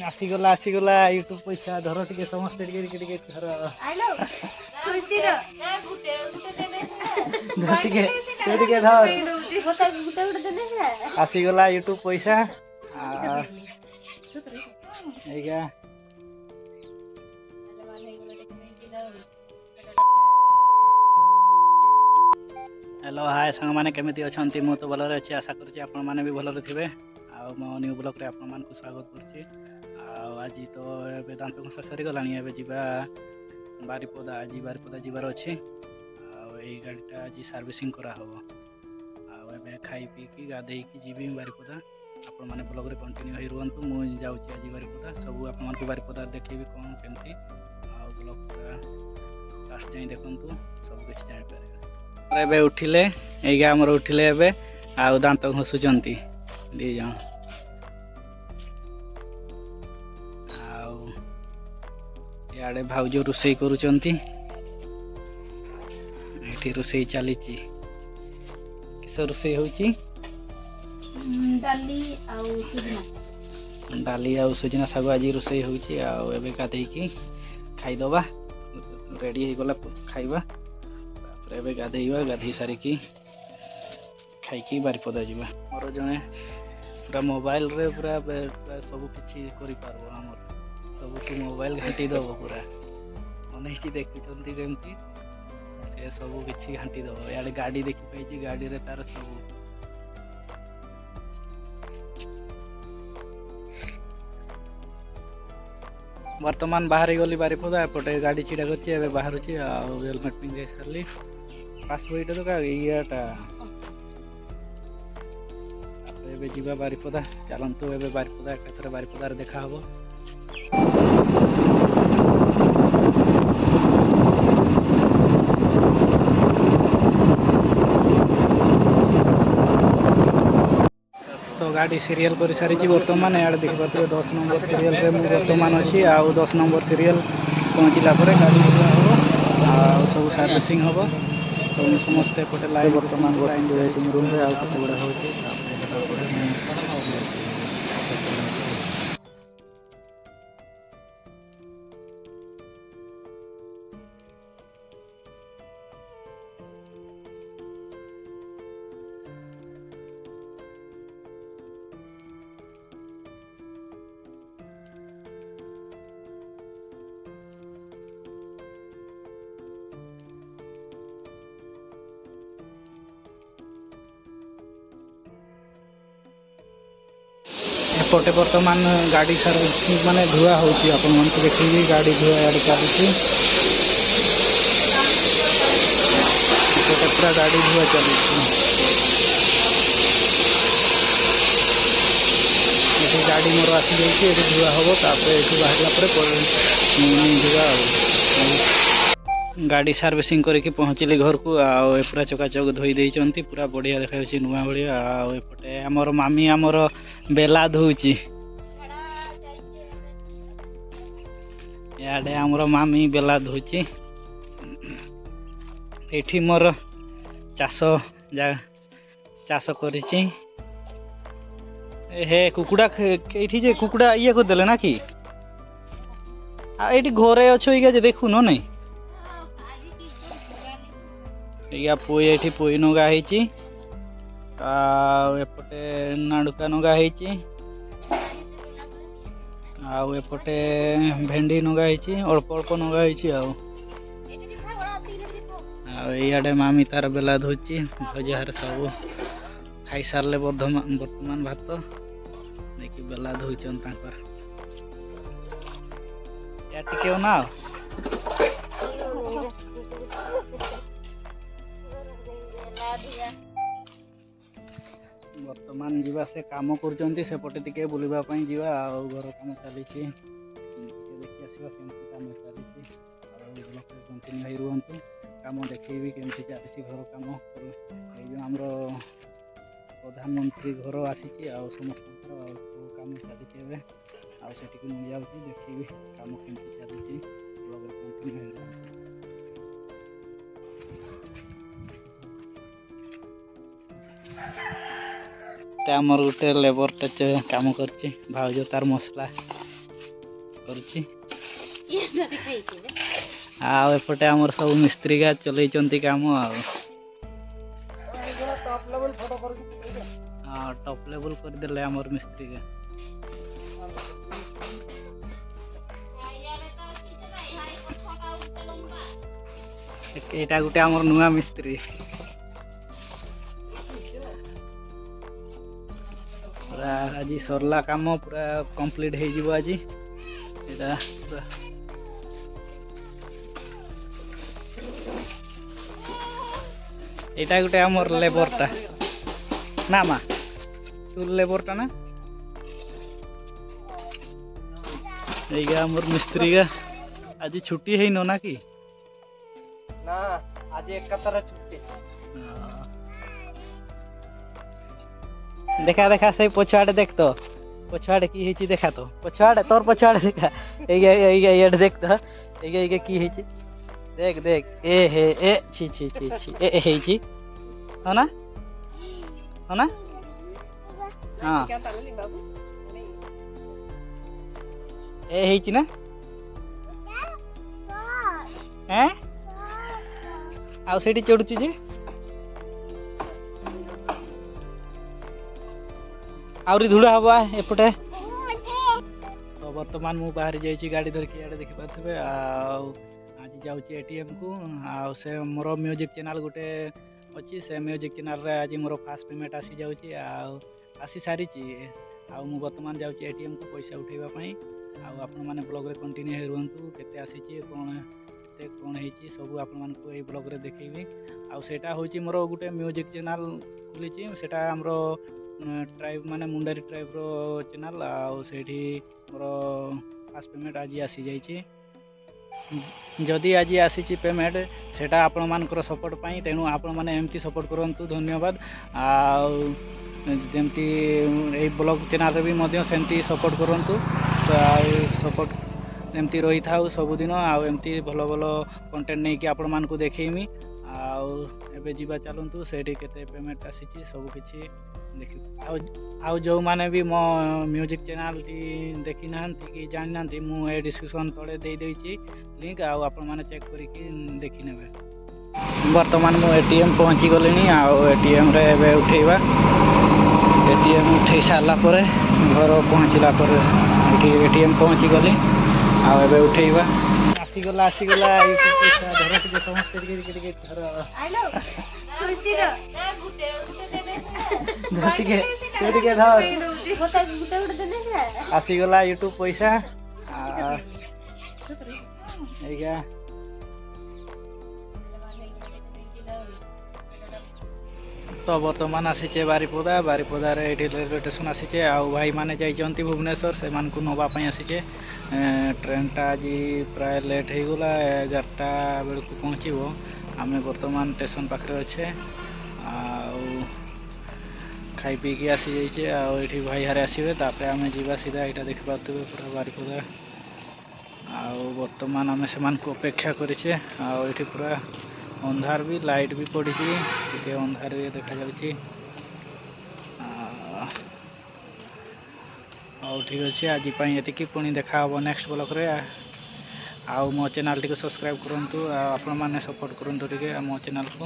आसीगला YouTube पैसा धर टिके समस्त टिके धर आइलो खुशी रो टिके टिके धर गोटे दे दे आसीगला यूट्यूब पैसा एगा हेलो हाय सांग माने केमिति अछंती मु तो भलरे अछि आशा करछि आपण माने भी भलरे थिबे आ मो न्यू ब्लॉग रे आपण मान को स्वागत करछि आ आज तो वेदांत घोषा सरी गलानी एबे जिबा बारिपदा आज बारिपदा जिबार अछि आ एई गाडीटा आज सर्विसिंग करा होबो आ एबे खाई पी की गाधेई की जिबी बारिपदा आपण माने ब्लॉग रे कंटिन्यू होई रुहंतु मु जाउछि आज बारिपदा सब आपण मान को बारिपदा देखिबी कोन केमति आ ब्लॉग लास्ट जाई देखंतु सब कुछ जानि पारे एबे उठिले एइगा हमर उठिले एबे आ दांत घसुचंती दी जण आ याडे भाउजो रुसई करूचंती एठी रुसई चलीची किस रुसई होची डाली आ सुजना साग आज रुसई होची आ एबे गाधई की खाई दबा रेडी हो गला खाइबा एबे गाधेइबा गाधेई सारिकी खाइकी बारिपदा जीवा मोर जने पूरा मोबाइल रे पूरा सब किछि करि पारबो हमर सब की मोबाइल घाटी दबो पूरा अनेस्टी देखिचंती केमती ए सब किछि घाटी दबो याडे गाड़ी देखि पाइछि गाड़ी रे तार सब वर्तमान बाहर गली बारिपदा एपटे गाड़ी छिड़ा करछि एबे बाहर छी आ हेलमेट पिंगे सरली पासपोर्ट तो का इयाटा एबे जीवा बारिपदा चलंतु एबे बारिपदा एकथरे बारिपदा रे देखा हबो तो गाड़ी सीरियल कर सारी बर्तमान यार देख पाते 10 नंबर सीरियल रे मु वर्तमान अच्छी आ 10 नंबर सीरियल पहुँचला गाड़ी आ सब सर्विसिंग हम समस्ते एपटे लाइव बर्तमान बस रूम रे आते गुड़ा हो एपटे बर्तमान गाड़ी सर्विस माने धुआ होची अपन मन को देखिए गाड़ी धुआ यार चलुची एपटे पूरा गाड़ी धुआ चलुची ये गाड़ी मोर आसी जाइए ये धुआ हम तापर ये बाहर धुआ गाड़ी सर्विसिंग करके पहुँचली घर को आ पूरा चकाचक धोई देइचंती पूरा बढ़िया देखा नुआ भाया आउटे आमर मामी आमर बेला धोची याडे आमर मामी बेला धोची एठी मोर चाष चाष करिछि हे कुकुड़ा एठी जे कुकुड़ा ये कर देले ना कि आ एठी घरे अच्छो इगा जे देखु न नहीं या पोई एठी पोई नगा हेची आ एपटे नाडुका नगा हेची आ एपटे भेंडी नगा हेची अल्प अल्प नगा हेची आ इयाडे मामी तार बेला धोची भजार सब खाई सारले वर्तमान भात देखि बेला धोइचन तांकर या टिके ना वर्तमान जीवा से काम करचंती सेपटे टिके बुलिबा पई जीवा आ घर काम चली देखि आसवा केमती काम चली ब्लॉक कंटिन्यू होई रुहंतु काम देखिबी केमती चली घर काम जो हमरो प्रधानमंत्री घर आसी आ समस्त काम चली एबे आ सेटिक मु जाउची देखिबी काम केमती चली ब्लॉग कंटिन्यू होई आमर गोटे लेबर टे काम कर भाउज तार मसला କରୁଛି ये नदी खाइके ଆଉ ଏପଟେ ଆମର ସବୁ ମିସ୍ତ୍ରୀକା ଚଲେଇଛନ୍ତି କାମ ଆଉ ହଁ ଟପ୍ ଲେବୁଲ୍ କରିଦେଲେ ଆମର ମିସ୍ତ୍ରୀକା ଏଇଟା ଗୋଟେ ଆମର ନୂଆ ମିସ୍ତ୍ରୀ ପୁରା ଆଜି ସରିଲା କାମ ପୁରା କମ୍ପ୍ଲିଟ୍ ହେଇଯିବ ଆଜି ଏଇଟା ପୁରା ଏଇଟା ଗୋଟେ ଆମର ଲେବରଟା ନା ମା ତୁ ଲେବରଟା ନା ଏଇଟା ଆମର ମିସ୍ତ୍ରୀକା ଆଜି ଛୁଟି ହେଇନ ନା କି ନା ଆଜି ଏକାଥରେ ଛୁଟି ଦେଖା ଦେଖା ସେଇ ପଛଆଡ଼େ ଦେଖ ତ ପଛଆଡ଼େ କି ହେଇଛି ଦେଖା ତ ପଛଆଡ଼େ ତୋର ପଛଆଡ଼େ ଦେଖା ଏଇଆଡ଼େ ଦେଖ ତ ଏଇକା କି ହେଇଛି देख देख ए हे ए छी छी छी छी ए ହେଇଛି ହଁ ନା ହଁ ଏ ହେଇଛି ନା ଆଉ ସେଇଠି ଚଢୁଛୁ ଯେ ଆହୁରି ଧୂଳି ହବ ଏପଟେ ତ ବର୍ତ୍ତମାନ ମୁଁ ବାହାରି ଯାଇଛି ଗାଡ଼ି ଧରିକି ଇଆଡ଼େ ଦେଖିପାରୁଥିବେ ଆଉ ଆଜି ଯାଉଛି ATM କୁ ଆଉ ସେ ମୋର ମ୍ୟୁଜିକ୍ ଚ୍ୟାନେଲ୍ ଗୋଟେ ଅଛି ସେ ମ୍ୟୁଜିକ୍ ଚ୍ୟାନେଲ୍ରେ ଆଜି ମୋର ଫାର୍ଷ୍ଟ ପେମେଣ୍ଟ ଆସିଯାଉଛି ଆଉ ଆସି ସାରିଛି ଆଉ ମୁଁ ବର୍ତ୍ତମାନ ଯାଉଛି ATM କୁ ପଇସା ଉଠାଇବା ପାଇଁ ଆଉ ଆପଣମାନେ ବ୍ଲଗ୍ରେ କଣ୍ଟିନ୍ୟୁ ହେଇ ରୁହନ୍ତୁ କେତେ ଆସିଛି କ'ଣ ହେଇଛି ସବୁ ଆପଣମାନଙ୍କୁ ଏଇ ବ୍ଲଗ୍ରେ ଦେଖେଇବି ଆଉ ସେଇଟା ହେଉଛି ମୋର ଗୋଟେ ମ୍ୟୁଜିକ୍ ଚ୍ୟାନେଲ୍ ଖୋଲିଛି ସେଇଟା ଆମର ଟ୍ରାଇବ୍ ମାନେ ମୁଣ୍ଡାରୀ ଟ୍ରାଇବ୍ର ଚ୍ୟାନେଲ୍ ଆଉ ସେଇଠି ମୋର ଫାର୍ଷ୍ଟ ପେମେଣ୍ଟ ଆଜି ଆସିଯାଇଛି ଯଦି ଆଜି ଆସିଛି ପେମେଣ୍ଟ ସେଇଟା ଆପଣମାନଙ୍କର ସପୋର୍ଟ ପାଇଁ ତେଣୁ ଆପଣମାନେ ଏମିତି ସପୋର୍ଟ କରନ୍ତୁ ଧନ୍ୟବାଦ ଆଉ ଯେମିତି ଏଇ ବ୍ଲଗ୍ ଚ୍ୟାନେଲ୍ରେ ବି ମଧ୍ୟ ସେମିତି ସପୋର୍ଟ କରନ୍ତୁ ଆଉ ସପୋର୍ଟ ଏମିତି ରହିଥାଉ ସବୁଦିନ ଆଉ ଏମିତି ଭଲ ଭଲ କଣ୍ଟେଣ୍ଟ ନେଇକି ଆପଣମାନଙ୍କୁ ଦେଖେଇମି ଆଉ ଏବେ ଯିବା ଚାଲନ୍ତୁ ସେଇଠି କେତେ ପେମେଣ୍ଟ ଆସିଛି ସବୁ କିଛି ଦେଖିବୁ ଆଉ ଯେଉଁମାନେ ବି ମୋ ମ୍ୟୁଜିକ୍ ଚ୍ୟାନେଲ୍ଟି ଦେଖିନାହାନ୍ତି କି ଜାଣିନାହାନ୍ତି ମୁଁ ଏ ଡିସ୍କ୍ରିପ୍ସନ୍ ତଳେ ଦେଇଦେଇଛି ଲିଙ୍କ୍ ଆଉ ଆପଣମାନେ ଚେକ୍ କରିକି ଦେଖିନେବେ ବର୍ତ୍ତମାନ ମୁଁ ATM ପହଞ୍ଚି ଗଲିଣି ଆଉ ATMରେ ଏବେ ଉଠେଇବା ATM ଉଠେଇ ସାରିଲା ପରେ ଘର ପହଞ୍ଚିଲା ପରେ ଏଠି ATM ପହଞ୍ଚି ଗଲି ଆଉ ଏବେ ଉଠେଇବା ଆସିଗଲା ପଇସା ଧର ଟିକେ ସମସ୍ତେ ଟିକେ ଧର आइलो खुसीर ଟିକେ ଧର गोटे देने है ଆସିଗଲା ୟୁଟ୍ୟୁବ ପଇସା ଏଇକା ତ ବର୍ତ୍ତମାନ ଆସିଛେ ବାରିପଦାରେ ଏଇଠି ରେଲୱେ ଷ୍ଟେସନ୍ ଆସିଛେ ଆଉ ଭାଇମାନେ ଯାଇଛନ୍ତି ଭୁବନେଶ୍ୱର ସେମାନଙ୍କୁ ନେବା ପାଇଁ ଆସିଛେ ଟ୍ରେନ୍ଟା ଆଜି ପ୍ରାୟ ଲେଟ୍ ହେଇଗଲା 11ଟା ବେଳକୁ ପହଞ୍ଚିବ ଆମେ ବର୍ତ୍ତମାନ ଷ୍ଟେସନ୍ ପାଖରେ ଅଛେ ଆଉ ଖାଇ ପିଇକି ଆସିଯାଇଛେ ଆଉ ଏଇଠି ଭାଇ ହାରେ ଆସିବେ ତାପରେ ଆମେ ଯିବା ସିଧା ଏଇଟା ଦେଖିପାରୁଥିବେ ପୁରା ବାରିପଦା ଆଉ ବର୍ତ୍ତମାନ ଆମେ ସେମାନଙ୍କୁ ଅପେକ୍ଷା କରିଛେ ଆଉ ଏଇଠି ପୁରା ଅନ୍ଧାର ବି ଲାଇଟ୍ ବି ପଡ଼ିଛି ଟିକେ ଅନ୍ଧାରରେ ଦେଖାଯାଉଛି ହଉ ଠିକ୍ ଅଛି ଆଜି ପାଇଁ ଏତିକି ପୁଣି ଦେଖା ହେବ ନେକ୍ସଟ ବ୍ଲଗ୍ରେ ଆଉ ମୋ ଚ୍ୟାନେଲ୍ଟିକୁ ସବସ୍କ୍ରାଇବ୍ କରନ୍ତୁ ଆଉ ଆପଣମାନେ ସପୋର୍ଟ କରନ୍ତୁ ଟିକେ ମୋ ଚ୍ୟାନେଲ୍କୁ